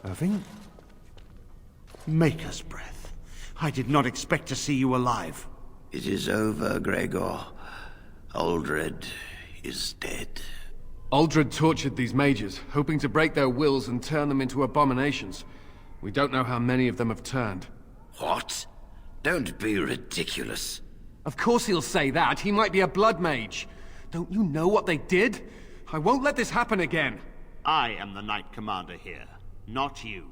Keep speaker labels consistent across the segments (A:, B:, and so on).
A: Irving? Maker's breath. I did not expect to see you alive.
B: It is over, Gregor. Aldred is dead.
C: Aldred tortured these mages, hoping to break their wills and turn them into abominations. We don't know how many of them have turned.
B: What? Don't be ridiculous.
C: Of course he'll say that. He might be a blood mage. Don't you know what they did? I won't let this happen again.
A: I am the Knight Commander here, not you.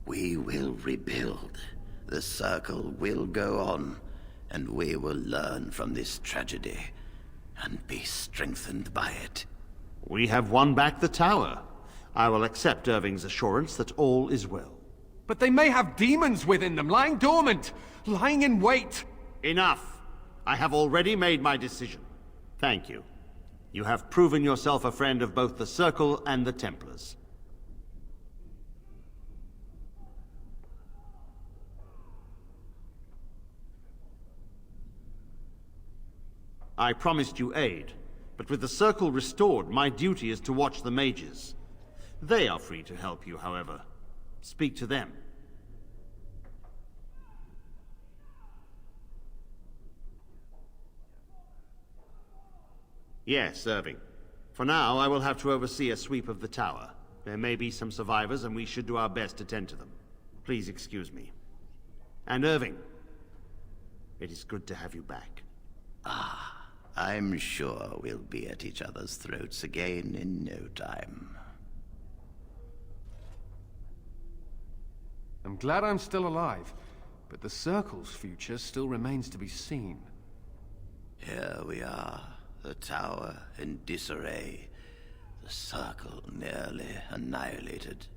B: We will rebuild. The circle will go on, and we will learn from this tragedy, and be strengthened by it.
A: We have won back the tower. I will accept Irving's assurance that all is well.
C: But they may have demons within them, lying dormant, lying in wait.
A: Enough! I have already made my decision. Thank you. You have proven yourself a friend of both the Circle and the Templars. I promised you aid, but with the Circle restored, my duty is to watch the mages. They are free to help you, however. Speak to them. Yes, Irving. For now, I will have to oversee a sweep of the tower. There may be some survivors, and we should do our best to tend to them. Please excuse me. And Irving, it is good to have you back.
B: I'm sure we'll be at each other's throats again in no time.
C: I'm glad I'm still alive, but the Circle's future still remains to be seen.
B: Here we are, the tower in disarray, the Circle nearly annihilated.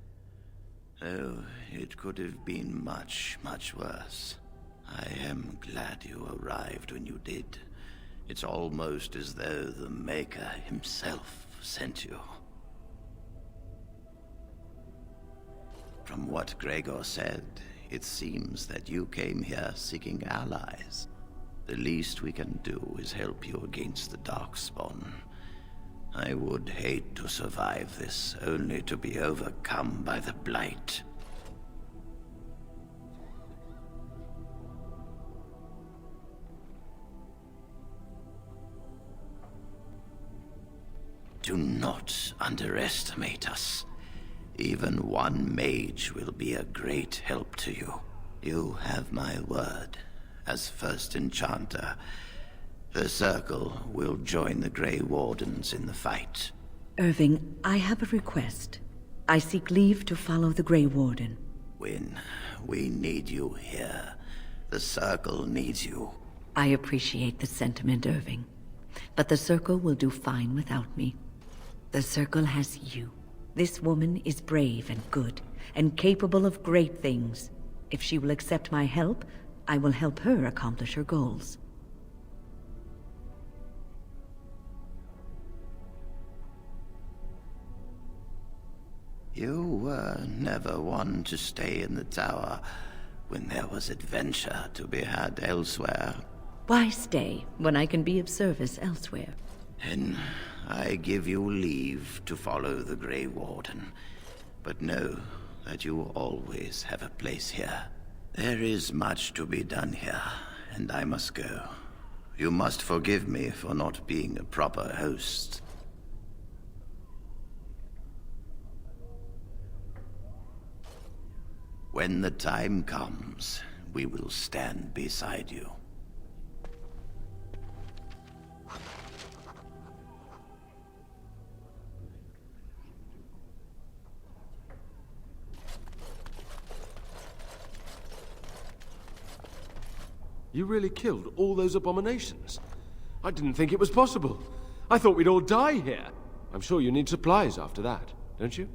B: Oh, it could have been much, much worse. I am glad you arrived when you did. It's almost as though the Maker himself sent you. From what Gregor said, it seems that you came here seeking allies. The least we can do is help you against the Darkspawn. I would hate to survive this, only to be overcome by the Blight. Do not underestimate us. Even one mage will be a great help to you. You have my word. As first enchanter, the Circle will join the Gray Wardens in the fight.
D: Irving, I have a request. I seek leave to follow the Gray Warden.
B: When we need you here, the Circle needs you.
D: I appreciate the sentiment, Irving. But the Circle will do fine without me. The Circle has you. This woman is brave and good, and capable of great things. If she will accept my help, I will help her accomplish her goals.
B: You were never one to stay in the tower when there was adventure to be had elsewhere.
D: Why stay when I can be of service elsewhere?
B: Then I give you leave to follow the Gray Warden, but know that you always have a place here. There is much to be done here, and I must go. You must forgive me for not being a proper host. When the time comes, we will stand beside you.
C: You really killed all those abominations? I didn't think it was possible. I thought we'd all die here. I'm sure you need supplies after that, don't you?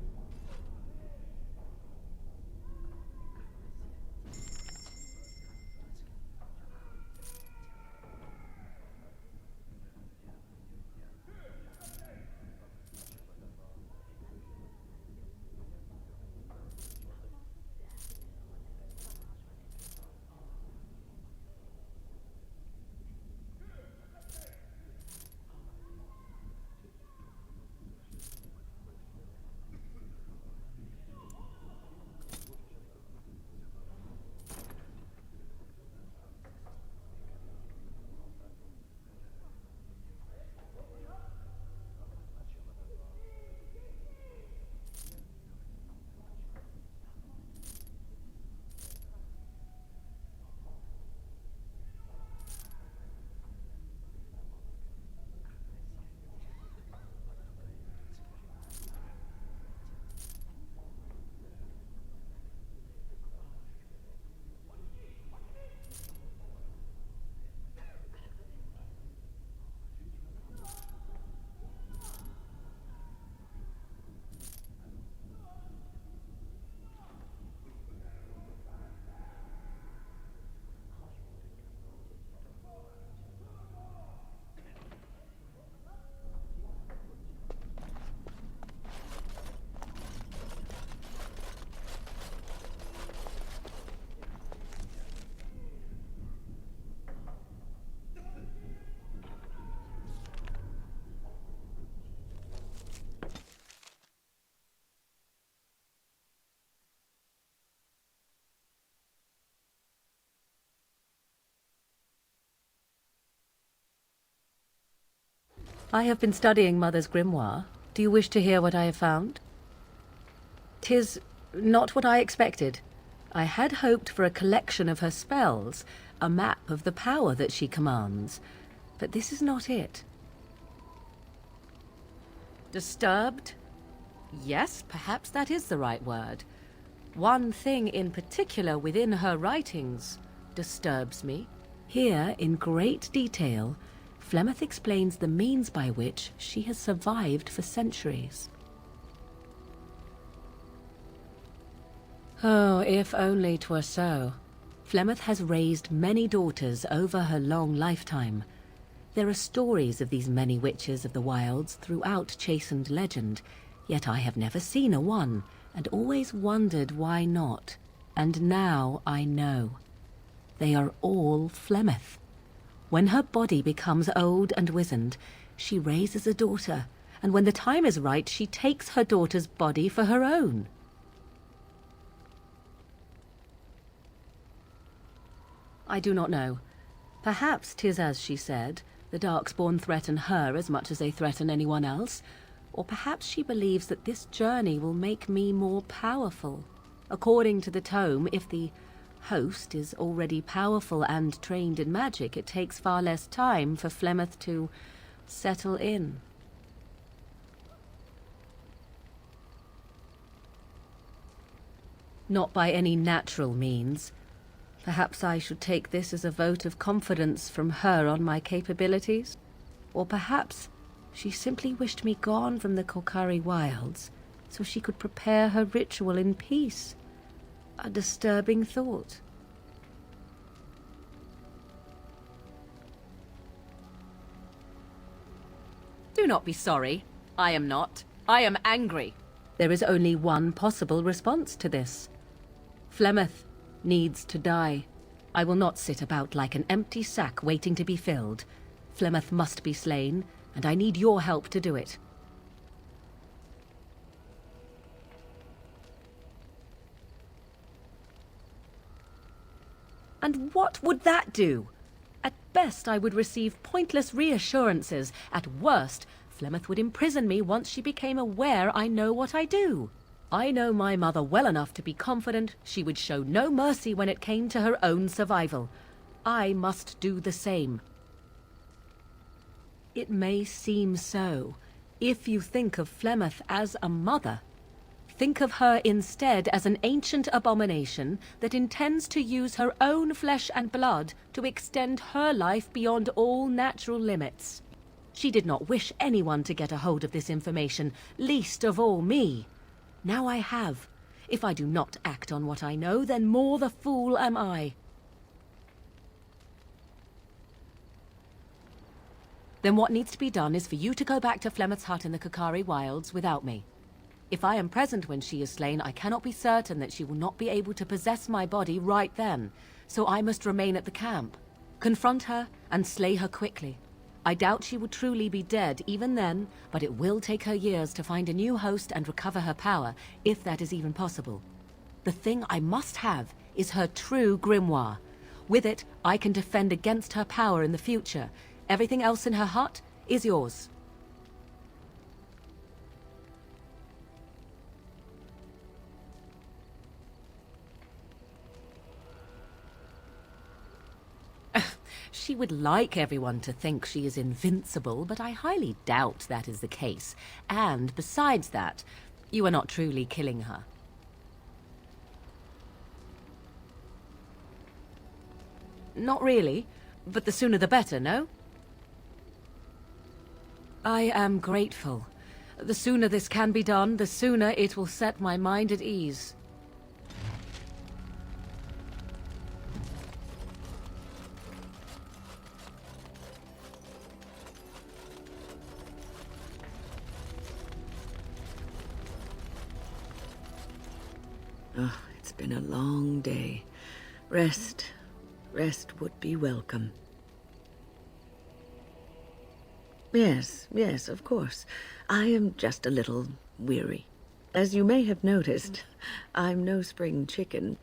E: I have been studying Mother's grimoire. Do you wish to hear what I have found? 'Tis not what I expected. I had hoped for a collection of her spells, a map of the power that she commands. But this is not it. Disturbed? Yes, perhaps that is the right word. One thing in particular within her writings disturbs me. Here, in great detail, Flemeth explains the means by which she has survived for centuries. Oh, if only 'twere so. Flemeth has raised many daughters over her long lifetime. There are stories of these many witches of the wilds throughout chastened legend, yet I have never seen a one, and always wondered why not. And now I know. They are all Flemeth. When her body becomes old and wizened, she raises a daughter, and when the time is right, she takes her daughter's body for her own. I do not know. Perhaps 'tis as she said, the Darkspawn threaten her as much as they threaten anyone else, or perhaps she believes that this journey will make me more powerful. According to the tome, if the host is already powerful and trained in magic, it takes far less time for Flemeth to settle in. Not by any natural means. Perhaps I should take this as a vote of confidence from her on my capabilities. Or perhaps she simply wished me gone from the Korcari wilds so she could prepare her ritual in peace. A disturbing thought. Do not be sorry. I am not. I am angry. There is only one possible response to this. Flemeth needs to die. I will not sit about like an empty sack waiting to be filled. Flemeth must be slain, and I need your help to do it. And what would that do? At best, I would receive pointless reassurances. At worst, Flemeth would imprison me once she became aware I know what I do. I know my mother well enough to be confident she would show no mercy when it came to her own survival. I must do the same. It may seem so. If you think of Flemeth as a mother, think of her instead as an ancient abomination that intends to use her own flesh and blood to extend her life beyond all natural limits. She did not wish anyone to get a hold of this information, least of all me. Now I have. If I do not act on what I know, then more the fool am I. Then what needs to be done is for you to go back to Flemeth's hut in the Korcari wilds without me. If I am present when she is slain, I cannot be certain that she will not be able to possess my body right then, so I must remain at the camp. Confront her and slay her quickly. I doubt she will truly be dead even then, but it will take her years to find a new host and recover her power, if that is even possible. The thing I must have is her true grimoire. With it, I can defend against her power in the future. Everything else in her hut is yours. She would like everyone to think she is invincible, but I highly doubt that is the case. And besides that, you are not truly killing her. Not really, but the sooner the better, no? I am grateful. The sooner this can be done, the sooner it will set my mind at ease.
D: Oh, it's been a long day. Rest would be welcome. Yes, of course. I am just a little weary. As you may have noticed, I'm no spring chicken.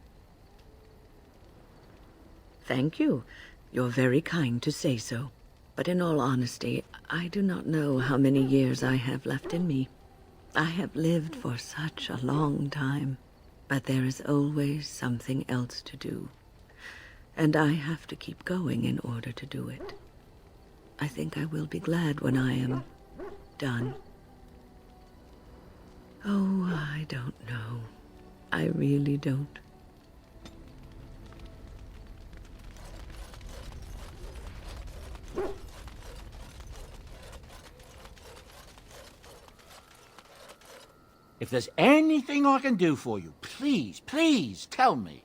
D: Thank you. You're very kind to say so. But in all honesty, I do not know how many years I have left in me. I have lived for such a long time, but there is always something else to do. And I have to keep going in order to do it. I think I will be glad when I am done. Oh, I don't know. I really don't.
F: If there's anything I can do for you, please, please tell me.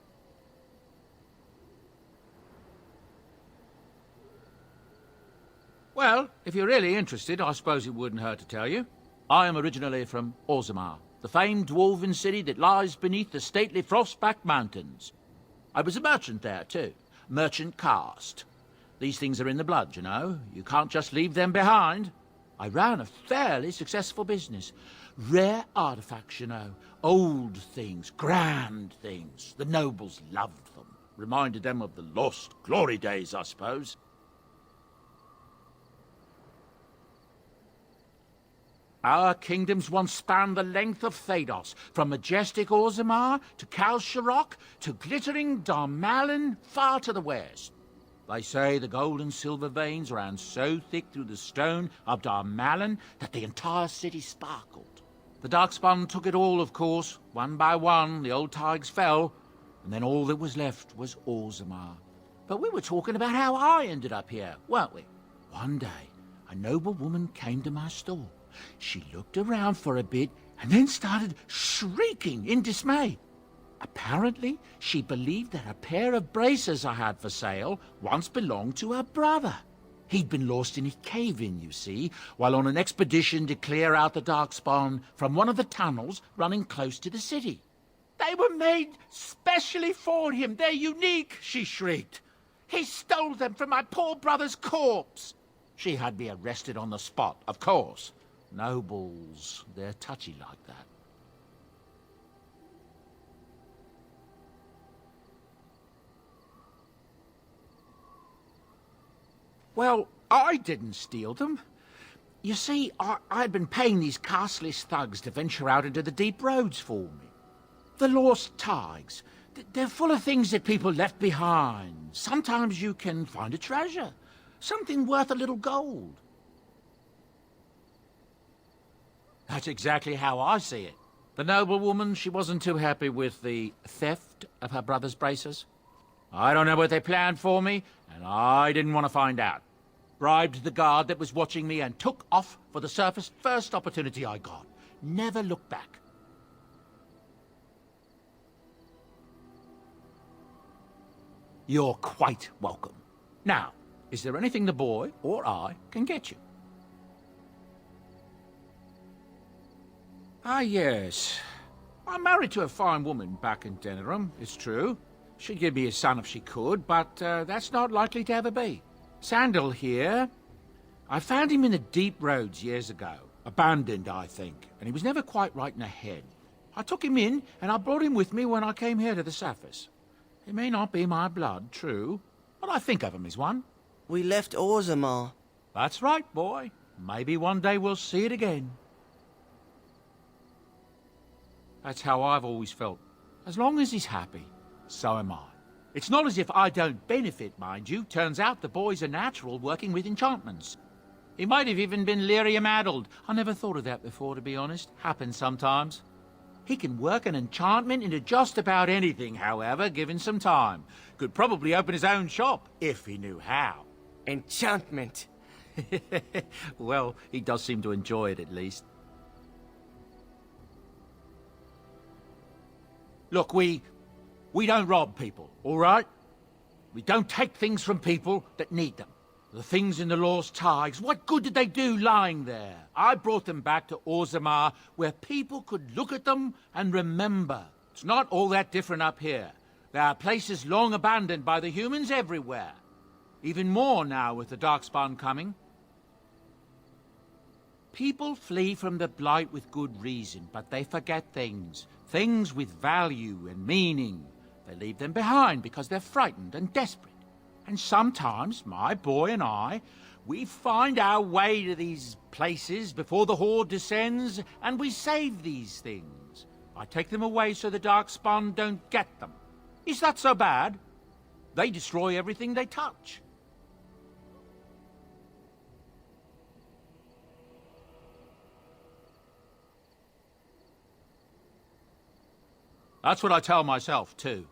F: Well, if you're really interested, I suppose it wouldn't hurt to tell you. I am originally from Orzammar, the famed dwarven city that lies beneath the stately Frostback Mountains. I was a merchant there, too. Merchant caste. These things are in the blood, you know. You can't just leave them behind. I ran a fairly successful business. Rare artifacts, you know. Old things, grand things. The nobles loved them. Reminded them of the lost glory days, I suppose. Our kingdoms once spanned the length of Thedas, from majestic Orzammar to Kalsharok to glittering Darmalin far to the west. They say the gold and silver veins ran so thick through the stone of Darmalin that the entire city sparkled. The Darkspawn took it all, of course. One by one, the old Tigers fell, and then all that was left was Orzammar. But we were talking about how I ended up here, weren't we? One day, a noble woman came to my stall. She looked around for a bit and then started shrieking in dismay. Apparently, she believed that a pair of braces I had for sale once belonged to her brother. He'd been lost in a cave-in, you see, while on an expedition to clear out the Darkspawn from one of the tunnels running close to the city. They were made specially for him. They're unique, she shrieked. He stole them from my poor brother's corpse. She had me arrested on the spot, of course. Nobles, they're touchy like that. Well, I didn't steal them. You see, I'd been paying these castless thugs to venture out into the deep roads for me. The lost tigers, they're full of things that people left behind. Sometimes you can find a treasure, something worth a little gold. That's exactly how I see it. The noblewoman, she wasn't too happy with the theft of her brother's braces. I don't know what they planned for me, and I didn't want to find out. Bribed the guard that was watching me and took off for the surface first opportunity I got. Never looked back. You're quite welcome. Now, is there anything the boy or I can get you? Ah, yes. I'm married to a fine woman back in Denerim, it's true. She'd give me a son if she could, but that's not likely to ever be. Sandal here. I found him in the deep roads years ago. Abandoned, I think, and he was never quite right in the head. I took him in, and I brought him with me when I came here to the surface. He may not be my blood, true, but I think of him as one.
G: We left Orzammar.
F: That's right, boy. Maybe one day we'll see it again. That's how I've always felt. As long as he's happy, so am I. It's not as if I don't benefit, mind you. Turns out the boy's a natural working with enchantments. He might have even been lyrium-addled. I never thought of that before, to be honest. Happens sometimes. He can work an enchantment into just about anything, however, given some time. Could probably open his own shop, if he knew how.
G: Enchantment.
F: Well, he does seem to enjoy it, at least. Look, we don't rob people, all right? We don't take things from people that need them. The things in the lost tigers, what good did they do lying there? I brought them back to Orzammar, where people could look at them and remember. It's not all that different up here. There are places long abandoned by the humans everywhere. Even more now with the Darkspawn coming. People flee from the Blight with good reason, but they forget things. Things with value and meaning. They leave them behind because they're frightened and desperate. And sometimes my boy and I, we find our way to these places before the Horde descends, and we save these things. I take them away so the Darkspawn don't get them. Is that so bad? They destroy everything they touch. That's what I tell myself, too.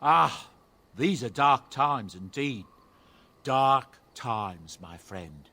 F: Ah, these are dark times indeed. Dark times, my friend.